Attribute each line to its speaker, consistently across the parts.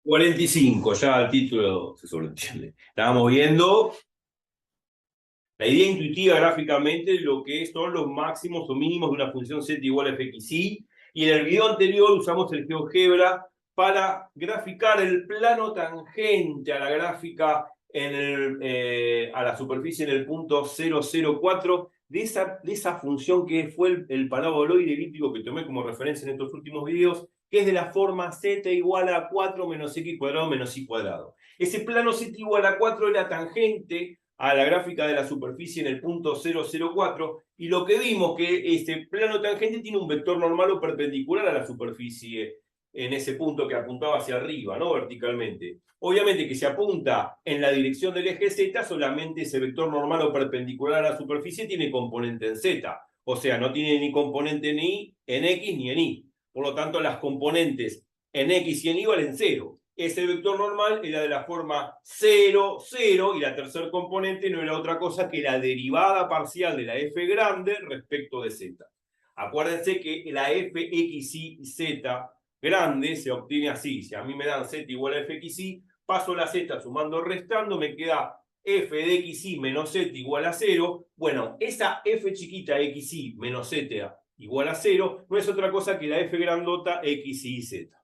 Speaker 1: 45, ya el título se sobreentiende. Estábamos viendo la idea intuitiva gráficamente de lo que son los máximos o mínimos de una función z igual a fxy, y en el video anterior usamos el GeoGebra para graficar el plano tangente a la gráfica a la superficie en el punto 004 de esa función que fue el paraboloide elíptico que tomé como referencia en estos últimos videos, que es de la forma z igual a 4 menos x cuadrado menos y cuadrado. Ese plano z igual a 4 era tangente a la gráfica de la superficie en el punto 004, y lo que vimos que este plano tangente tiene un vector normal o perpendicular a la superficie en ese punto que apuntaba hacia arriba, ¿no? Verticalmente. Obviamente que si apunta en la dirección del eje Z, solamente ese vector normal o perpendicular a la superficie tiene componente en Z. O sea, no tiene ni componente ni en X ni en Y. Por lo tanto, las componentes en X y en Y valen 0. Ese vector normal era de la forma 0, 0, y la tercer componente no era otra cosa que la derivada parcial de la f grande respecto de z. Acuérdense que la fxy z grande se obtiene así. Si a mí me dan z igual a fxy, paso la z sumando o restando, me queda f de xy menos z igual a 0. Bueno, esa f chiquita xy menos z igual a 0 no es otra cosa que la f grandota xy z.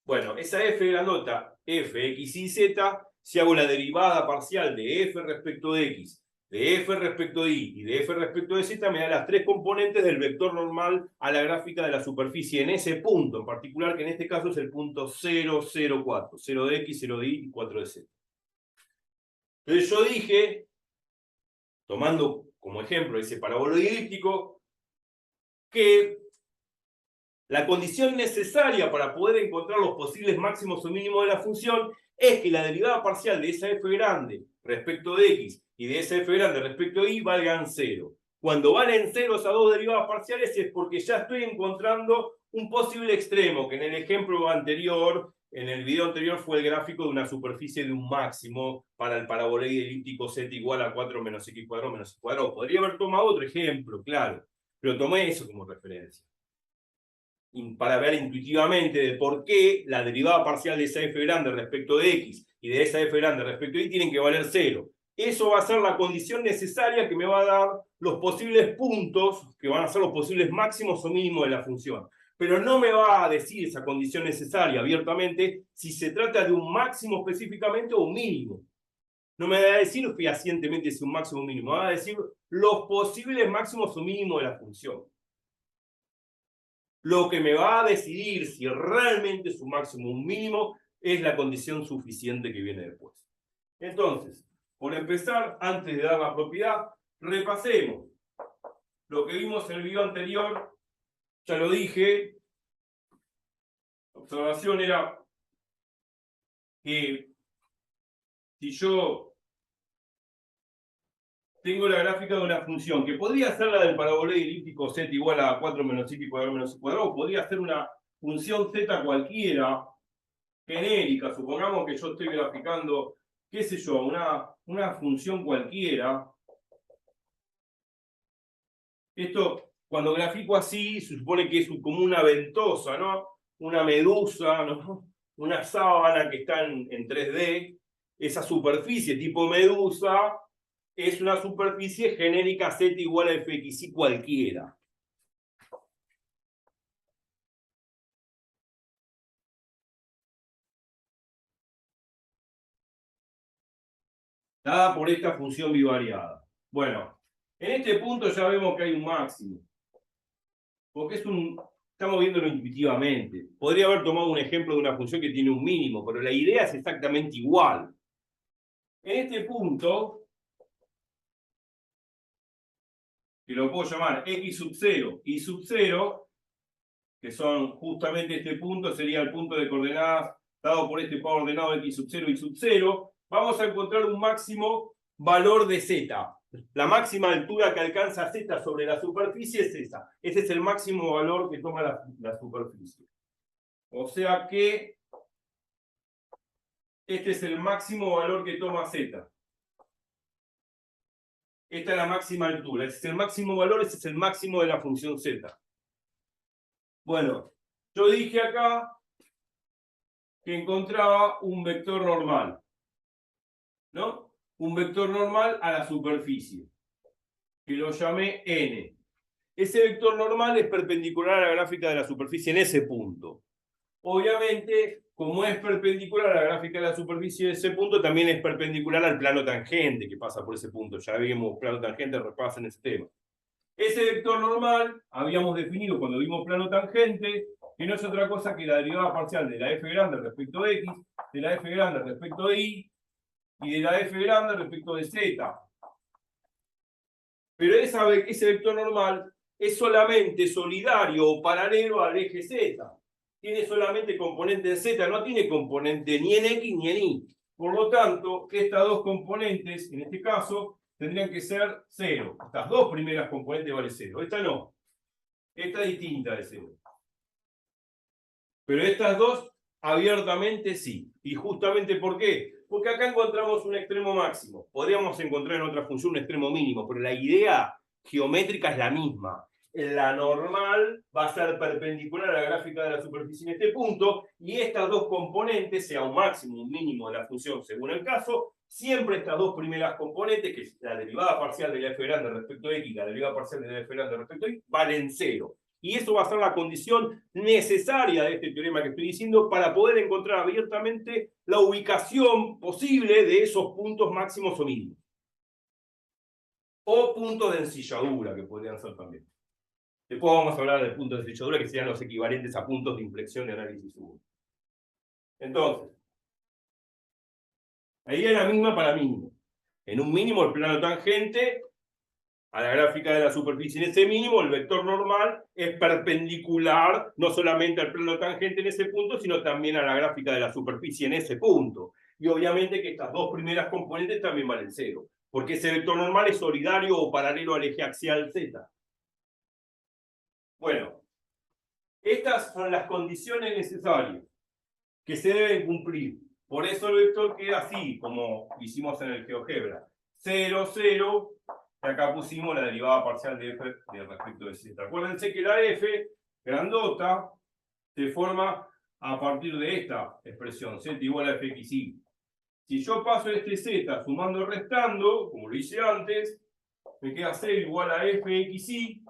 Speaker 1: Bueno, esa f grandota, f, x y z, si hago la derivada parcial de f respecto de x, de f respecto de y de f respecto de z, me da las tres componentes del vector normal a la gráfica de la superficie en ese punto, en particular, que en este caso es el punto 004, 0 de x, 0 de y y 4 de z. Entonces yo dije, tomando como ejemplo ese paraboloide elíptico, que la condición necesaria para poder encontrar los posibles máximos o mínimos de la función es que la derivada parcial de esa f grande respecto de x y de esa f grande respecto de y valgan 0. Cuando valen 0 esas dos derivadas parciales es porque ya estoy encontrando un posible extremo, que en el ejemplo anterior, en el video anterior, fue el gráfico de una superficie de un máximo para el paraboloide elíptico z igual a 4 menos x cuadrado menos y cuadrado. Podría haber tomado otro ejemplo, claro, pero tomé eso como referencia para ver intuitivamente de por qué la derivada parcial de esa f grande respecto de x y de esa f grande respecto de y tienen que valer 0. Eso va a ser la condición necesaria que me va a dar los posibles puntos, que van a ser los posibles máximos o mínimos de la función. Pero no me va a decir esa condición necesaria abiertamente si se trata de un máximo específicamente o un mínimo. No me va a decir fehacientemente si un máximo o un mínimo, me va a decir los posibles máximos o mínimos de la función. Lo que me va a decidir si realmente es un máximo o un mínimo es la condición suficiente que viene después. Entonces, por empezar, antes de dar la propiedad, repasemos lo que vimos en el video anterior. Ya lo dije. La observación era que si yo tengo la gráfica de una función que podría ser la del paraboloide elíptico z igual a 4 menos x cuadrado menos y cuadrado, podría ser una función z cualquiera, genérica. Supongamos que yo estoy graficando, qué sé yo, una función cualquiera. Esto, cuando grafico así, se supone que es como una ventosa, ¿no? Una medusa, ¿no? Una sábana que está en 3D. Esa superficie tipo medusa es una superficie genérica z igual a fxy cualquiera. Dada por esta función bivariada. Bueno, en este punto ya vemos que hay un máximo. Porque estamos viéndolo intuitivamente. Podría haber tomado un ejemplo de una función que tiene un mínimo, pero la idea es exactamente igual. En este punto, que lo puedo llamar x sub 0 y sub 0, que son justamente este punto, sería el punto de coordenadas dado por este par ordenado x sub 0 y sub 0, vamos a encontrar un máximo valor de z. La máxima altura que alcanza z sobre la superficie es esa. Ese es el máximo valor que toma la superficie. O sea que este es el máximo valor que toma z. Esta es la máxima altura. Ese es el máximo valor, ese es el máximo de la función z. Bueno, yo dije acá que encontraba un vector normal, ¿no? Un vector normal a la superficie, que lo llamé n. Ese vector normal es perpendicular a la gráfica de la superficie en ese punto. Obviamente, como es perpendicular a la gráfica de la superficie de ese punto, también es perpendicular al plano tangente que pasa por ese punto. Ya vimos plano tangente, repasen ese tema. Ese vector normal habíamos definido cuando vimos plano tangente, que no es otra cosa que la derivada parcial de la f grande respecto de x, de la f grande respecto de y de la f grande respecto de z. Pero ese vector normal es solamente solidario o paralelo al eje z. Tiene solamente componente en z, no tiene componente ni en x ni en y. Por lo tanto, estas dos componentes, en este caso, tendrían que ser 0. Estas dos primeras componentes valen 0. Esta no. Esta es distinta de 0. Pero estas dos abiertamente sí. ¿Y justamente por qué? Porque acá encontramos un extremo máximo. Podríamos encontrar en otra función un extremo mínimo, pero la idea geométrica es la misma. La normal va a ser perpendicular a la gráfica de la superficie en este punto, y estas dos componentes, sea un máximo o un mínimo de la función según el caso, siempre estas dos primeras componentes, que es la derivada parcial de la f grande respecto de x y la derivada parcial de la f grande respecto de y, valen 0. Y eso va a ser la condición necesaria de este teorema que estoy diciendo para poder encontrar abiertamente la ubicación posible de esos puntos máximos o mínimos. O puntos de ensilladura, que podrían ser también. Después vamos a hablar de puntos de ensilladura, que serían los equivalentes a puntos de inflexión de análisis 1. Entonces, ahí es la misma para mínimo. En un mínimo, el plano tangente a la gráfica de la superficie en ese mínimo, el vector normal es perpendicular no solamente al plano tangente en ese punto, sino también a la gráfica de la superficie en ese punto. Y obviamente que estas dos primeras componentes también valen 0, porque ese vector normal es solidario o paralelo al eje axial z. Bueno, estas son las condiciones necesarias que se deben cumplir. Por eso el vector queda así, como hicimos en el GeoGebra. 0, 0, y acá pusimos la derivada parcial de f respecto de z. Acuérdense que la f grandota se forma a partir de esta expresión, z igual a fxy. Si yo paso este z sumando y restando, como lo hice antes, me queda 0 igual a fxy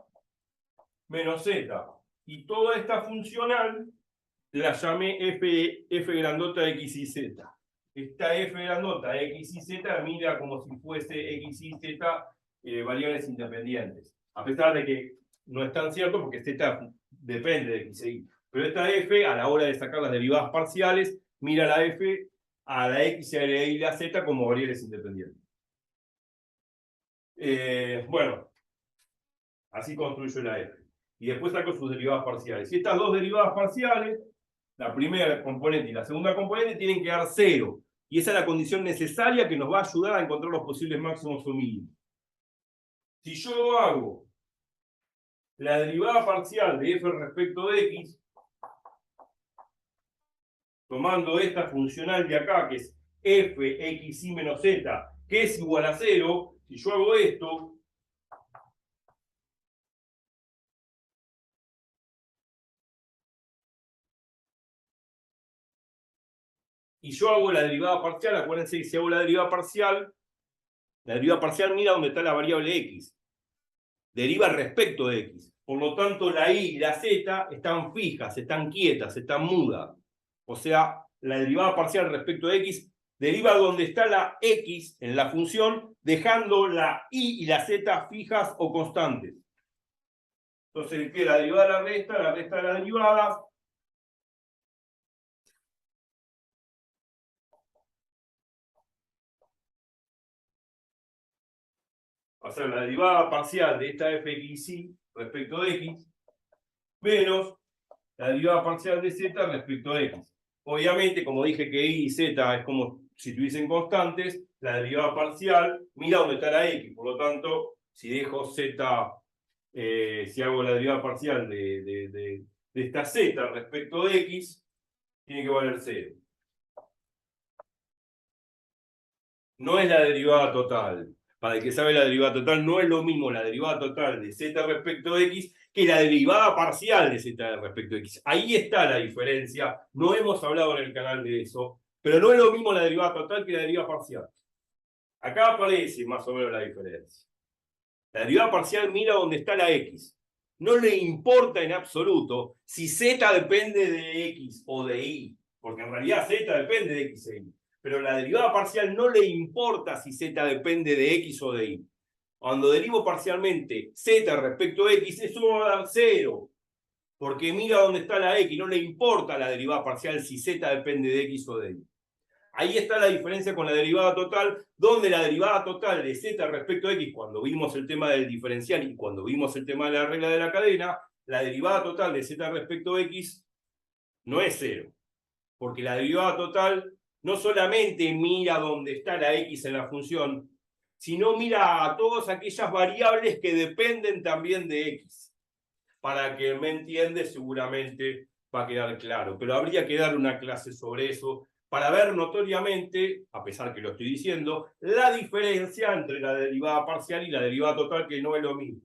Speaker 1: menos z. Y toda esta funcional la llamé f grandota x y z. Esta f grandota x y z mira como si fuese x y z variables independientes. A pesar de que no es tan cierto porque z depende de x y y. Pero esta f, a la hora de sacar las derivadas parciales, mira la f a la x y a la y y la z como variables independientes. Bueno, así construyo la f. Y después saco sus derivadas parciales. Y estas dos derivadas parciales, la primera componente y la segunda componente, tienen que dar 0. Y esa es la condición necesaria que nos va a ayudar a encontrar los posibles máximos o mínimos. Si yo hago la derivada parcial de f respecto de x, tomando esta funcional de acá, que es f xy menos z, que es igual a 0, si yo hago esto, y yo hago la derivada parcial, acuérdense que si hago la derivada parcial mira dónde está la variable x. Deriva respecto de x. Por lo tanto, la y y la z están fijas, están quietas, están mudas. O sea, la derivada parcial respecto de x deriva donde está la x en la función, dejando la y la z fijas o constantes. Entonces, ¿qué? La derivada de la resta de la derivada. O sea, la derivada parcial de esta fxy respecto de x, menos la derivada parcial de z respecto de x. Obviamente, como dije que y y z es como si tuviesen constantes, la derivada parcial mira dónde está la x. Por lo tanto, si dejo z, si hago la derivada parcial de esta z respecto de x, tiene que valer 0. No es la derivada total. Para el que sabe la derivada total, no es lo mismo la derivada total de z respecto de x que la derivada parcial de z respecto a x. Ahí está la diferencia. No hemos hablado en el canal de eso, pero no es lo mismo la derivada total que la derivada parcial. Acá aparece más o menos la diferencia. La derivada parcial mira dónde está la x. No le importa en absoluto si z depende de x o de y, porque en realidad z depende de x e y. Pero la derivada parcial no le importa si z depende de x o de y. Cuando derivo parcialmente z respecto a x, eso va a dar 0. Porque mira dónde está la x, no le importa la derivada parcial si z depende de x o de y. Ahí está la diferencia con la derivada total, donde la derivada total de z respecto a x, cuando vimos el tema del diferencial y cuando vimos el tema de la regla de la cadena, la derivada total de z respecto a x no es 0. Porque la derivada total no solamente mira dónde está la x en la función, sino mira a todas aquellas variables que dependen también de x. Para que me entiende, seguramente va a quedar claro. Pero habría que dar una clase sobre eso para ver notoriamente, a pesar que lo estoy diciendo, la diferencia entre la derivada parcial y la derivada total, que no es lo mismo.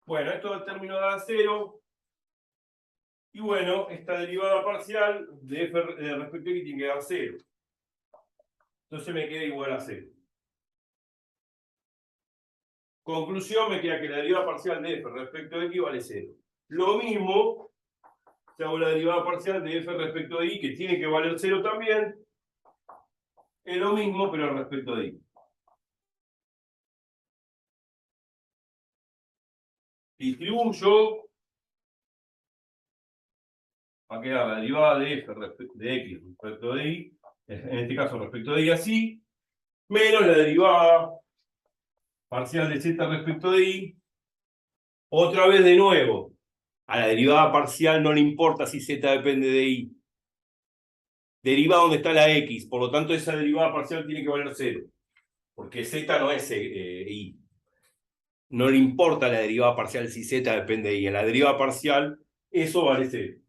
Speaker 1: Bueno, esto del término da 0. Y bueno, esta derivada parcial de f respecto a x tiene que dar 0. Entonces me queda igual a 0. Conclusión, me queda que la derivada parcial de f respecto a x vale 0. Lo mismo si hago la derivada parcial de f respecto de y, que tiene que valer 0 también, es lo mismo, pero respecto de y. Distribuyo, va a quedar la derivada de f de x respecto de y, en este caso respecto de y así, menos la derivada parcial de z respecto de y, otra vez de nuevo. A la derivada parcial no le importa si z depende de y. Deriva donde está la x, por lo tanto esa derivada parcial tiene que valer 0. Porque z no es y. No le importa la derivada parcial si z depende de y. En la derivada parcial, eso vale 0.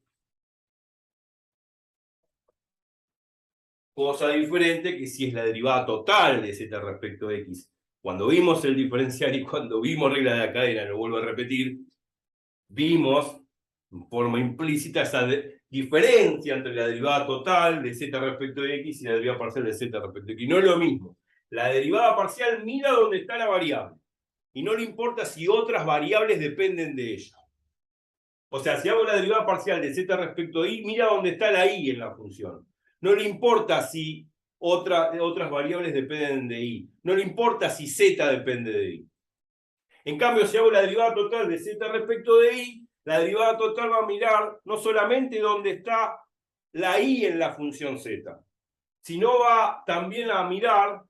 Speaker 1: Cosa diferente que si es la derivada total de z respecto a x. Cuando vimos el diferencial y cuando vimos regla de la cadena, lo vuelvo a repetir, vimos en forma implícita esa diferencia entre la derivada total de z respecto de x y la derivada parcial de z respecto de x. No es lo mismo. La derivada parcial mira dónde está la variable y no le importa si otras variables dependen de ella. O sea, si hago la derivada parcial de z respecto de y, mira dónde está la y en la función. No le importa si otras variables dependen de y. No le importa si z depende de y. En cambio, si hago la derivada total de z respecto de y, la derivada total va a mirar no solamente dónde está la y en la función z, sino va también a mirar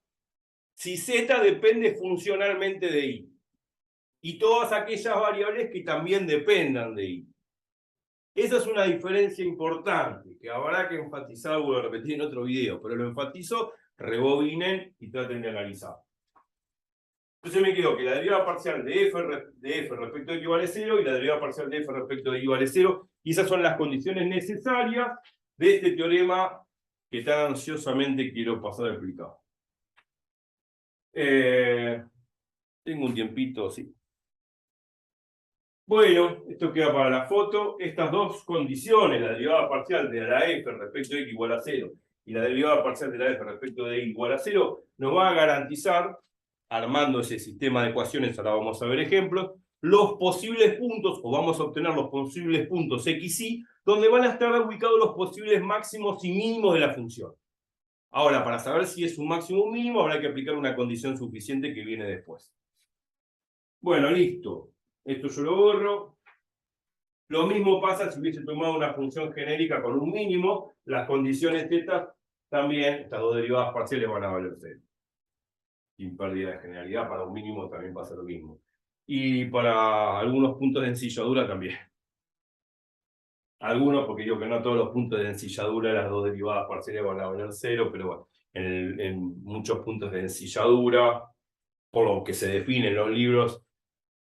Speaker 1: si z depende funcionalmente de y. Y todas aquellas variables que también dependan de y. Esa es una diferencia importante que habrá que enfatizar, voy a repetir en otro video, pero lo enfatizo, rebobinen y traten de analizar. Entonces me quedo que la derivada parcial de f respecto de y vale 0 y la derivada parcial de f respecto de y vale 0. Y esas son las condiciones necesarias de este teorema que tan ansiosamente quiero pasar a explicar. Tengo un tiempito, sí. Bueno, esto queda para la foto. Estas dos condiciones, la derivada parcial de la f respecto de x igual a 0 y la derivada parcial de la f respecto de y igual a 0, nos va a garantizar, armando ese sistema de ecuaciones, ahora vamos a ver ejemplos, los posibles puntos, o vamos a obtener los posibles puntos x y, donde van a estar ubicados los posibles máximos y mínimos de la función. Ahora, para saber si es un máximo o un mínimo, habrá que aplicar una condición suficiente que viene después. Bueno, listo. Esto yo lo borro. Lo mismo pasa si hubiese tomado una función genérica con un mínimo. Las condiciones θ también, estas dos derivadas parciales van a valer 0. Sin pérdida de generalidad, para un mínimo también pasa lo mismo. Y para algunos puntos de ensilladura también. Algunos, porque digo que no todos los puntos de ensilladura, las dos derivadas parciales van a valer 0, pero bueno, en muchos puntos de ensilladura, por lo que se define en los libros,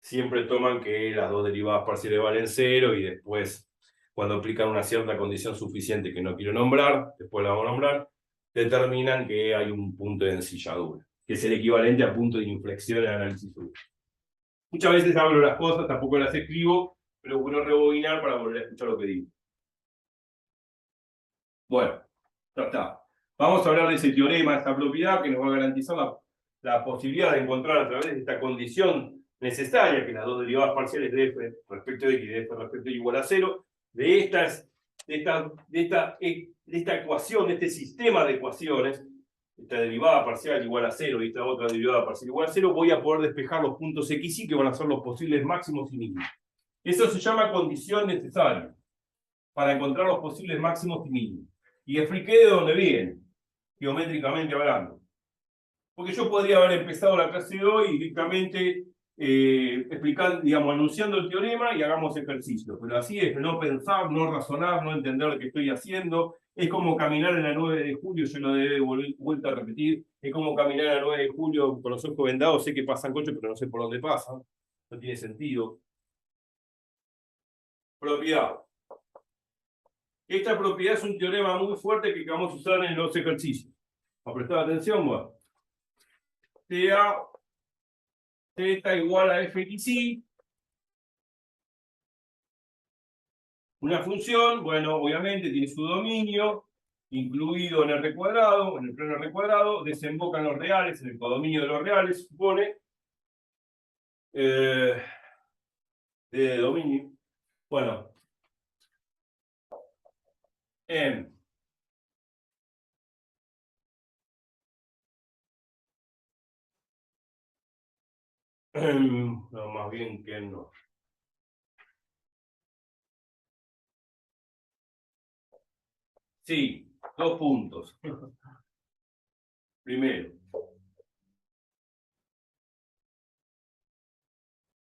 Speaker 1: siempre toman que las dos derivadas parciales valen 0 y después, cuando aplican una cierta condición suficiente que no quiero nombrar, después la vamos a nombrar, determinan que hay un punto de ensilladura, que es el equivalente a punto de inflexión en análisis 1. Muchas veces hablo las cosas, tampoco las escribo, pero bueno rebobinar para volver a escuchar lo que digo. Bueno, ya está. Vamos a hablar de ese teorema, de esta propiedad que nos va a garantizar la posibilidad de encontrar a través de esta condición necesaria, que las dos derivadas parciales de f respecto de x y de f respecto de y igual a 0, de esta ecuación, de este sistema de ecuaciones, esta derivada parcial igual a 0 y esta otra derivada parcial igual a 0, voy a poder despejar los puntos x y que van a ser los posibles máximos y mínimos. Eso se llama condición necesaria para encontrar los posibles máximos y mínimos. Y expliqué de dónde viene, geométricamente hablando. Porque yo podría haber empezado la clase de hoy directamente explicando, digamos, anunciando el teorema y hagamos ejercicios. Pero así es, no pensar, no razonar, no entender lo que estoy haciendo. Es como caminar en la 9 de julio, yo lo he vuelto a repetir. Es como caminar en la 9 de julio con los ojos vendados, sé que pasan coches, pero no sé por dónde pasan. No tiene sentido. Propiedad. Esta propiedad es un teorema muy fuerte que vamos a usar en los ejercicios. ¿A prestar atención? Bueno. Sea z igual a fxy. Una función, bueno, obviamente tiene su dominio, incluido en R cuadrado, en el plano R cuadrado, desemboca en los reales, en el codominio de los reales, supone, de dominio. Bueno, en no, más bien que no. Sí, dos puntos. Primero,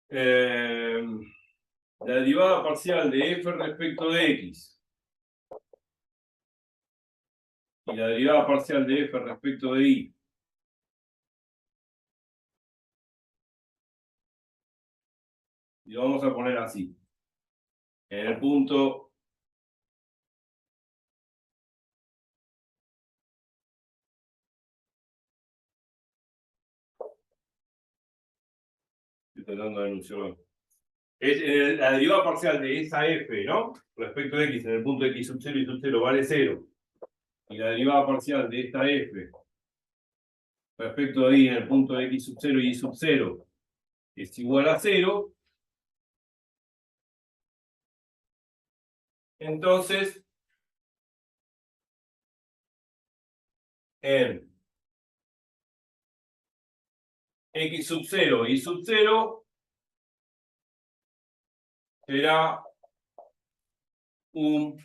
Speaker 1: la derivada parcial de f respecto de x y la derivada parcial de f respecto de y. Y lo vamos a poner así. En el punto estoy tratando de enunciarlo. Es la derivada parcial de esa f, ¿no? Respecto de x en el punto x sub 0 y sub 0 vale 0. Y la derivada parcial de esta f respecto de y en el punto de x sub 0 y y sub 0 es igual a 0. Entonces, en x sub 0 y sub 0 será un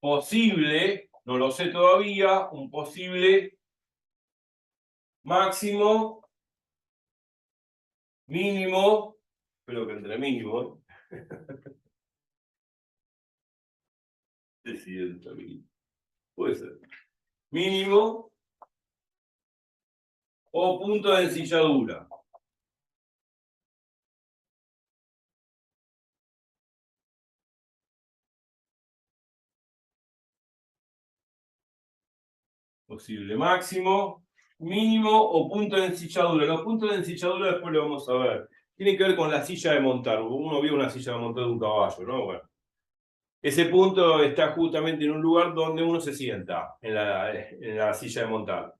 Speaker 1: posible, no lo sé todavía, un posible máximo, mínimo, espero que entre mínimo, puede ser, mínimo o punto de ensilladura. Posible máximo, mínimo o punto de ensilladura. Los puntos de ensilladura después lo vamos a ver. Tiene que ver con la silla de montar. Uno vio una silla de montar de un caballo, ¿no? Bueno. Ese punto está justamente en un lugar donde uno se sienta, en la silla de montar.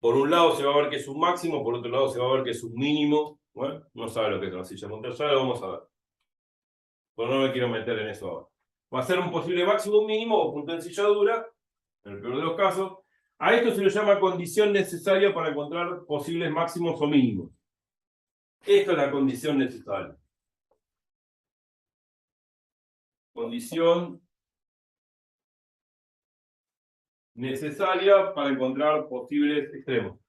Speaker 1: Por un lado se va a ver que es un máximo, por otro lado se va a ver que es un mínimo. Bueno, no sabe lo que es una silla de montar, ya lo vamos a ver. Pero no me quiero meter en eso ahora. Va a ser un posible máximo, mínimo o punto de ensilladura, en el peor de los casos. A esto se le llama condición necesaria para encontrar posibles máximos o mínimos. Esto es la condición necesaria. Condición necesaria para encontrar posibles extremos.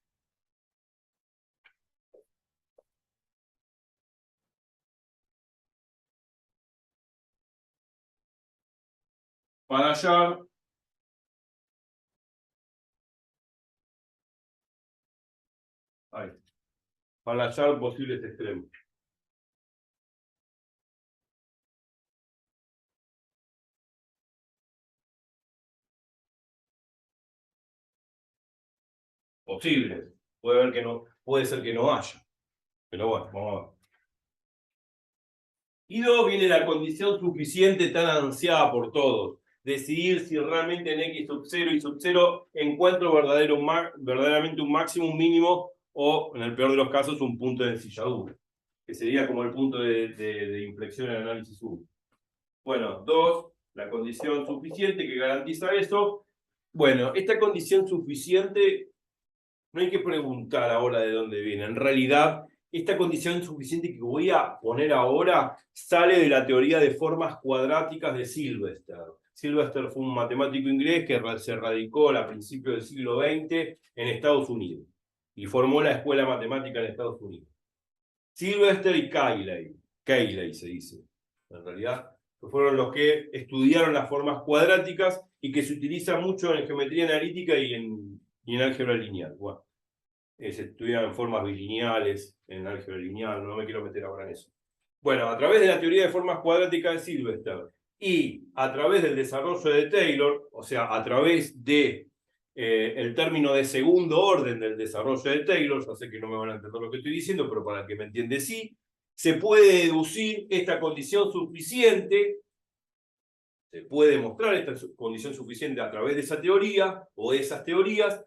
Speaker 1: Para hallar para hallar posibles extremos. Posibles. Puede ser que no haya. Pero bueno, vamos a ver. Y 2 viene la condición suficiente tan ansiada por todos. Decidir si realmente en X sub 0 y sub 0 encuentro verdaderamente un máximo, un mínimo, o en el peor de los casos un punto de ensilladura, que sería como el punto de inflexión en el análisis 1. Bueno, 2, la condición suficiente que garantiza eso. Bueno, esta condición suficiente no hay que preguntar ahora de dónde viene. En realidad, esta condición suficiente que voy a poner ahora sale de la teoría de formas cuadráticas de Sylvester. Sylvester fue un matemático inglés que se radicó a principios del siglo XX en Estados Unidos y formó la escuela matemática en Estados Unidos. Sylvester y Cayley se dice, en realidad, que fueron los que estudiaron las formas cuadráticas y que se utiliza mucho en geometría analítica y en álgebra lineal. Bueno, se estudian formas bilineales en álgebra lineal, no me quiero meter ahora en eso. Bueno, a través de la teoría de formas cuadráticas de Sylvester y a través del desarrollo de Taylor, o sea, a través de el término de segundo orden del desarrollo de Taylor, yo sé que no me van a entender lo que estoy diciendo, pero para el que me entiende sí, se puede deducir esta condición suficiente, se puede demostrar esta condición suficiente a través de esa teoría o de esas teorías,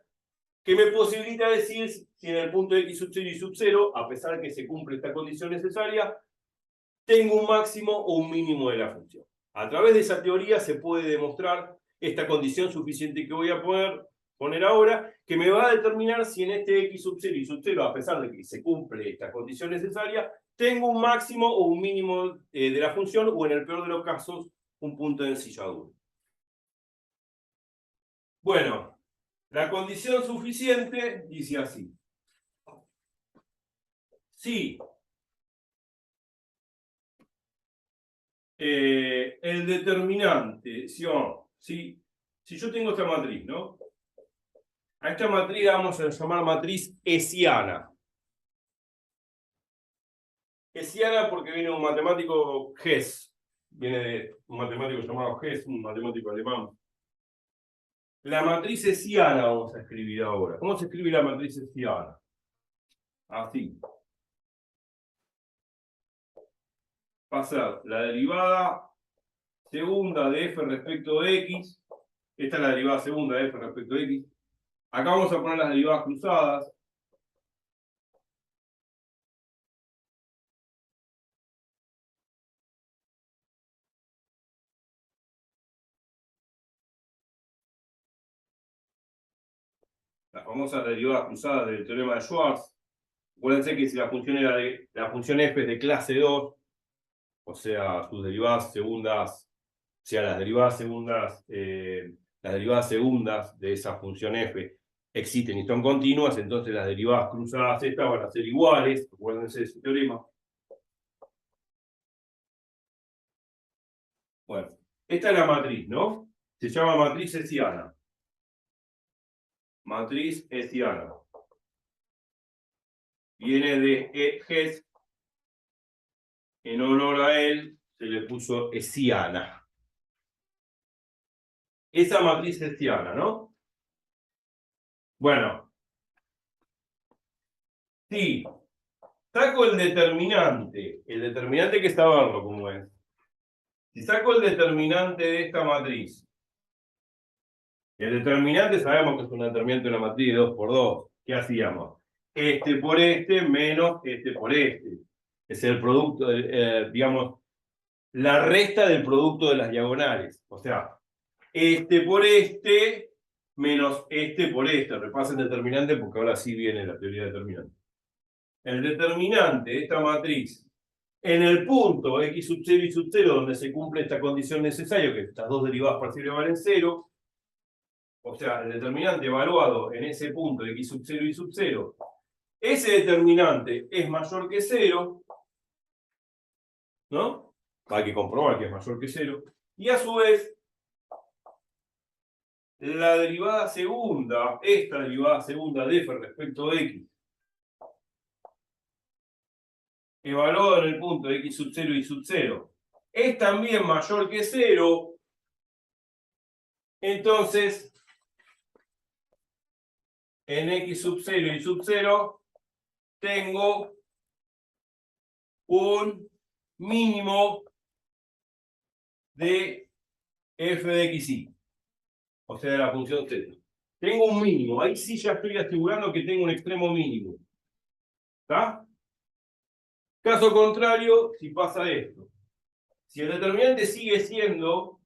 Speaker 1: que me posibilita decir si en el punto de X sub 0 y sub 0, a pesar de que se cumple esta condición necesaria, tengo un máximo o un mínimo de la función. A través de esa teoría se puede demostrar esta condición suficiente que voy a poner ahora, que me va a determinar si en este X sub 0 y sub 0, a pesar de que se cumple esta condición necesaria, tengo un máximo o un mínimo de la función, o en el peor de los casos, un punto de ensilladura. Bueno, la condición suficiente dice así. Si el determinante, si yo tengo esta matriz, ¿no? A esta matriz la vamos a llamar matriz hessiana. Hessiana porque viene un matemático Hess. Viene de un matemático llamado Hess, un matemático alemán. La matriz hessiana vamos a escribir ahora. ¿Cómo se escribe la matriz hessiana? Así. Va a ser la derivada segunda de f respecto de x. Esta es la derivada segunda de f respecto de x. Acá vamos a poner las derivadas cruzadas. Las famosas derivadas cruzadas del teorema de Schwarz. Acuérdense que si la función la función f es de clase 2, o sea, sus derivadas segundas, o sea, las derivadas segundas de esa función f existen y son continuas, entonces las derivadas cruzadas estas van a ser iguales. Acuérdense de ese teorema. Bueno, esta es la matriz, ¿no? Se llama matriz hessiana. Matriz hessiana. Viene de Hess. En honor a él se le puso hessiana. Esa matriz hessiana, ¿no? Bueno, si saco el determinante que está abajo, como es. Si saco el determinante de esta matriz, el determinante sabemos que es un determinante de una matriz de 2 por 2. ¿Qué hacíamos? Este por este menos este por este. Es el producto, digamos, la resta del producto de las diagonales. O sea, este por este menos este por este. Repasen determinante porque ahora sí viene la teoría determinante. El determinante de esta matriz en el punto x sub 0 y sub 0 donde se cumple esta condición necesaria, que estas dos derivadas parciales valen 0, o sea, el determinante evaluado en ese punto x sub 0 y sub 0, ese determinante es mayor que 0, ¿no? Hay que comprobar que es mayor que 0, y a su vez, la derivada segunda, esta derivada segunda de f respecto de x, evaluado en el punto de x sub 0 y sub 0, es también mayor que 0, entonces, en x sub 0 y sub 0, tengo un mínimo de f de xy, o sea, de la función z. Tengo un mínimo, ahí sí ya estoy asegurando que tengo un extremo mínimo. ¿Está? Caso contrario, si pasa esto. Si el determinante sigue siendo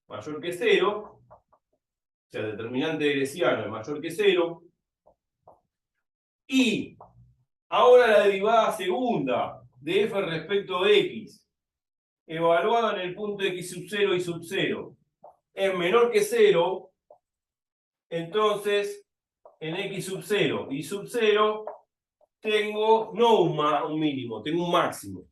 Speaker 1: mayor que 0, o sea, el determinante greciano es mayor que 0, y ahora la derivada segunda de f respecto de x, evaluada en el punto x sub 0 y sub 0, es menor que 0, entonces en x sub 0 y sub 0 tengo no un mínimo, tengo un máximo.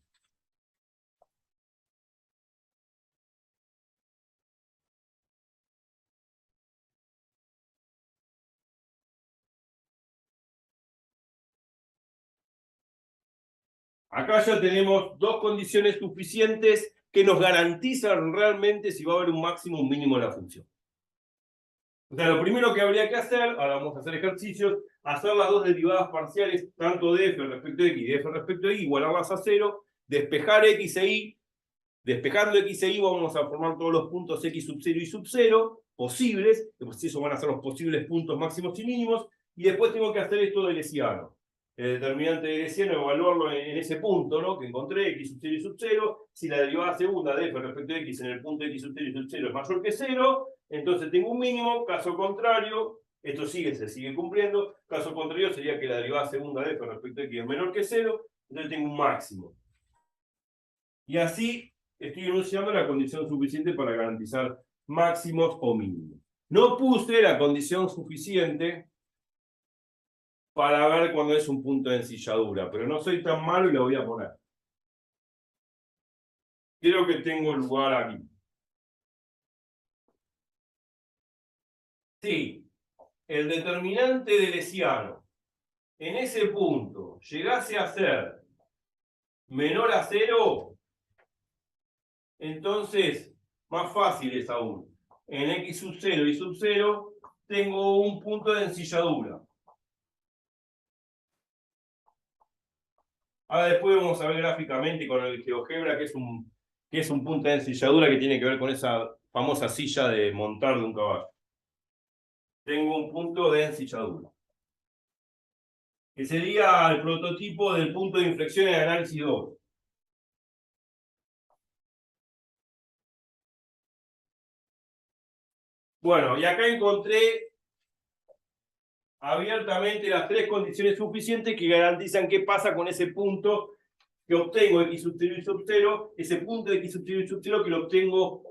Speaker 1: Acá ya tenemos dos condiciones suficientes que nos garantizan realmente si va a haber un máximo o un mínimo en la función. O sea, lo primero que habría que hacer, ahora vamos a hacer ejercicios, hacer las dos derivadas parciales, tanto de f respecto de x y de f respecto de y, igualarlas a 0, despejar x e y, despejando x e y vamos a formar todos los puntos x sub 0 y sub 0 posibles, pues eso van a ser los posibles puntos máximos y mínimos, y después tengo que hacer esto del hessiano. El determinante de greciano, evaluarlo en ese punto, ¿no? Que encontré, x sub 0 y sub 0, si la derivada segunda de f respecto de x en el punto x sub 0 y sub 0 es mayor que 0, entonces tengo un mínimo. Caso contrario, esto se sigue cumpliendo, caso contrario sería que la derivada segunda de f respecto de x es menor que 0, entonces tengo un máximo. Y así estoy enunciando la condición suficiente para garantizar máximos o mínimos. No puse la condición suficiente para ver cuándo es un punto de ensilladura, pero no soy tan malo y lo voy a poner. Creo que tengo lugar aquí. Si el determinante del hessiano en ese punto llegase a ser menor a 0, entonces más fácil es aún. En x sub 0 y sub 0 tengo un punto de ensilladura. Ahora después vamos a ver gráficamente con el GeoGebra que es un punto de ensilladura que tiene que ver con esa famosa silla de montar de un caballo. Tengo un punto de ensilladura, que sería el prototipo del punto de inflexión en el análisis 2. Bueno, y acá encontré abiertamente las tres condiciones suficientes que garantizan qué pasa con ese punto que obtengo x sub 0 y sub 0, ese punto de x sub 0 y sub 0 que lo obtengo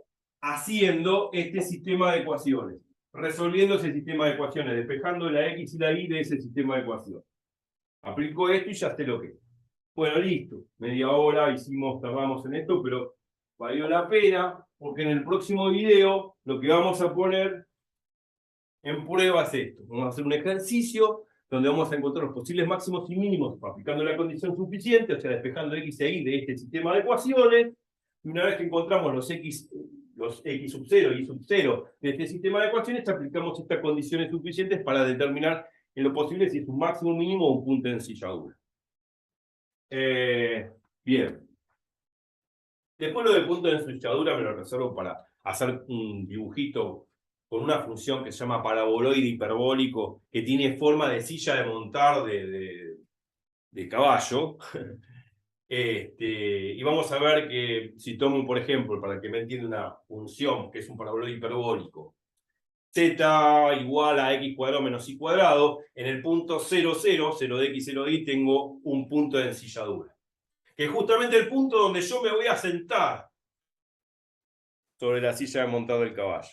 Speaker 1: haciendo este sistema de ecuaciones, resolviendo ese sistema de ecuaciones, despejando la x y la y de ese sistema de ecuaciones. Aplico esto y ya sé lo que es. Bueno, listo. Media hora tardamos en esto, pero valió la pena, porque en el próximo video lo que vamos a poner en prueba es esto. Vamos a hacer un ejercicio donde vamos a encontrar los posibles máximos y mínimos aplicando la condición suficiente, o sea, despejando x e y de este sistema de ecuaciones. Y una vez que encontramos los x sub 0 y sub 0 de este sistema de ecuaciones, aplicamos estas condiciones suficientes para determinar en lo posible si es un máximo, mínimo o un punto de ensilladura. Bien. Después lo del punto de ensilladura me lo reservo para hacer un dibujito con una función que se llama paraboloide hiperbólico, que tiene forma de silla de montar de caballo. Y vamos a ver que si tomo, por ejemplo, para que me entienda una función que es un paraboloide hiperbólico, z igual a x cuadrado menos y cuadrado, en el punto 0, 0, 0 de x, 0 de y, tengo un punto de ensilladura, que es justamente el punto donde yo me voy a sentar sobre la silla de montar del caballo.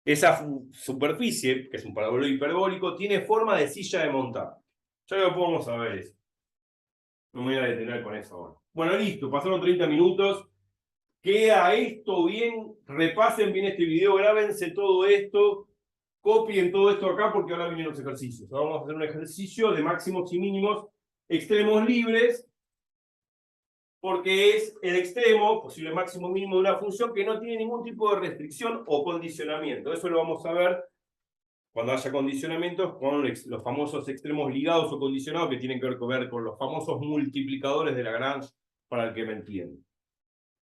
Speaker 1: Esa superficie, que es un paraboloide hiperbólico, tiene forma de silla de montar. Ya lo podemos saber eso. No me voy a detener con eso ahora. Bueno, listo, pasaron 30 minutos. Queda esto bien, repasen bien este video, grábense todo esto, copien todo esto acá porque ahora vienen los ejercicios. Ahora vamos a hacer un ejercicio de máximos y mínimos extremos libres, porque es el extremo, posible máximo mínimo de una función que no tiene ningún tipo de restricción o condicionamiento. Eso lo vamos a ver cuando haya condicionamientos con los famosos extremos ligados o condicionados, que tienen que ver con los famosos multiplicadores de Lagrange para el que me entiende.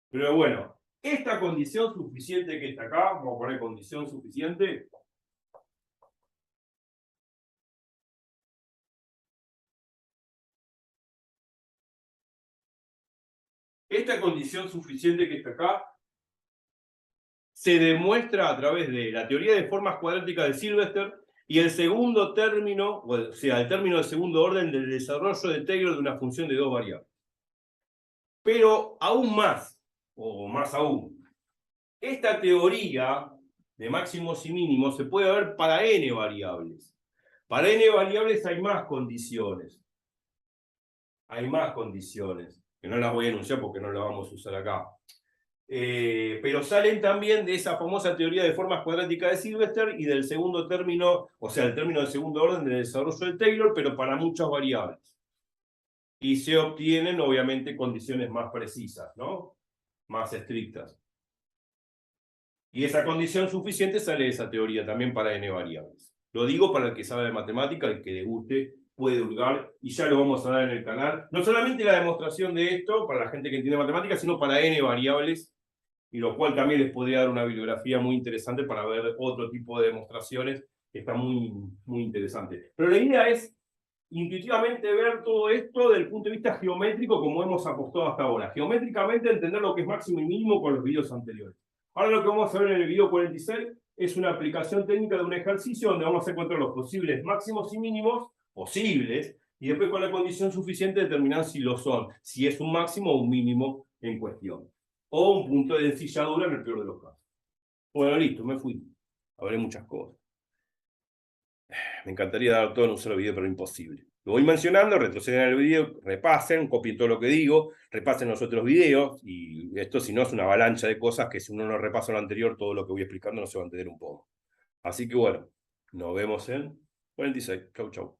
Speaker 1: Pero bueno, esta condición suficiente que está acá, vamos a poner condición suficiente. Esta condición suficiente que está acá se demuestra a través de la teoría de formas cuadráticas de Sylvester y el segundo término, o sea, el término de segundo orden del desarrollo de Taylor de una función de dos variables. Pero aún más, o más aún, esta teoría de máximos y mínimos se puede ver para n variables. Para n variables hay más condiciones. Hay más condiciones, que no las voy a enunciar porque no las vamos a usar acá. Pero salen también de esa famosa teoría de formas cuadráticas de Sylvester y del segundo término, o sea, el término de segundo orden del desarrollo de Taylor, pero para muchas variables. Y se obtienen, obviamente, condiciones más precisas, ¿no? Más estrictas. Y esa condición suficiente sale de esa teoría también para n variables. Lo digo para el que sabe de matemática, el que le guste, puede hurgar, y ya lo vamos a dar en el canal. No solamente la demostración de esto, para la gente que entiende matemáticas, sino para n variables, y lo cual también les podría dar una bibliografía muy interesante para ver otro tipo de demostraciones que está muy, muy interesante. Pero la idea es intuitivamente ver todo esto desde el punto de vista geométrico como hemos apostado hasta ahora. Geométricamente entender lo que es máximo y mínimo con los videos anteriores. Ahora lo que vamos a ver en el video 46 es una aplicación técnica de un ejercicio donde vamos a encontrar los posibles máximos y mínimos posibles y después con la condición suficiente determinar si lo son, si es un máximo o un mínimo en cuestión. O un punto de ensilladura en el peor de los casos. Bueno, listo, me fui. Hablé muchas cosas. Me encantaría dar todo en un solo video, pero imposible. Lo voy mencionando, retroceden al video, repasen, copien todo lo que digo, repasen los otros videos, y esto si no es una avalancha de cosas que si uno no repasa lo anterior, todo lo que voy explicando no se va a entender un poco. Así que bueno, nos vemos en 46. Chau, chau.